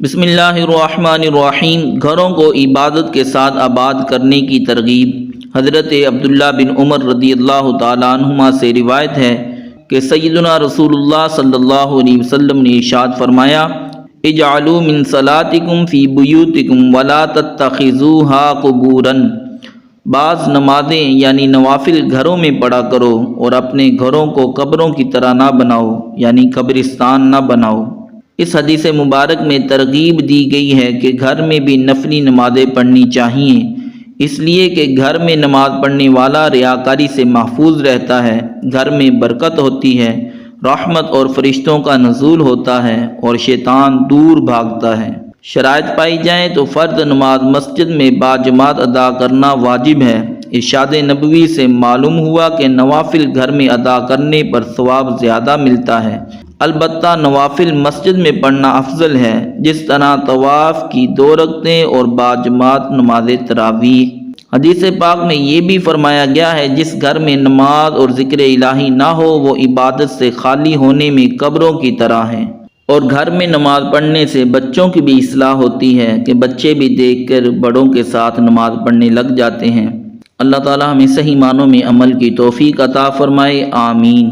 بسم اللہ الرحمن الرحیم۔ گھروں کو عبادت کے ساتھ آباد کرنے کی ترغیب۔ حضرت عبداللہ بن عمر رضی اللہ تعالیٰ عنہما سے روایت ہے کہ سیدنا رسول اللہ صلی اللہ علیہ وسلم نے ارشاد فرمایا، اجعلوا من صلاتکم فی بیوتکم ولا تتخذوها قبورا۔ بعض نمازیں یعنی نوافل گھروں میں پڑھا کرو اور اپنے گھروں کو قبروں کی طرح نہ بناؤ یعنی قبرستان نہ بناؤ۔ اس حدیث مبارک میں ترغیب دی گئی ہے کہ گھر میں بھی نفلی نمازیں پڑھنی چاہیے، اس لیے کہ گھر میں نماز پڑھنے والا ریاکاری سے محفوظ رہتا ہے، گھر میں برکت ہوتی ہے، رحمت اور فرشتوں کا نزول ہوتا ہے اور شیطان دور بھاگتا ہے۔ شرائط پائی جائیں تو فرض نماز مسجد میں باجماعت ادا کرنا واجب ہے۔ ارشاد نبوی سے معلوم ہوا کہ نوافل گھر میں ادا کرنے پر ثواب زیادہ ملتا ہے، البتہ نوافل مسجد میں پڑھنا افضل ہے، جس طرح طواف کی 2 رکعتیں اور باجماعت نماز تراویح۔ حدیث پاک میں یہ بھی فرمایا گیا ہے، جس گھر میں نماز اور ذکر الہی نہ ہو وہ عبادت سے خالی ہونے میں قبروں کی طرح ہے۔ اور گھر میں نماز پڑھنے سے بچوں کی بھی اصلاح ہوتی ہے کہ بچے بھی دیکھ کر بڑوں کے ساتھ نماز پڑھنے لگ جاتے ہیں۔ اللہ تعالی ہمیں صحیح معنوں میں عمل کی توفیق عطا فرمائے، آمین۔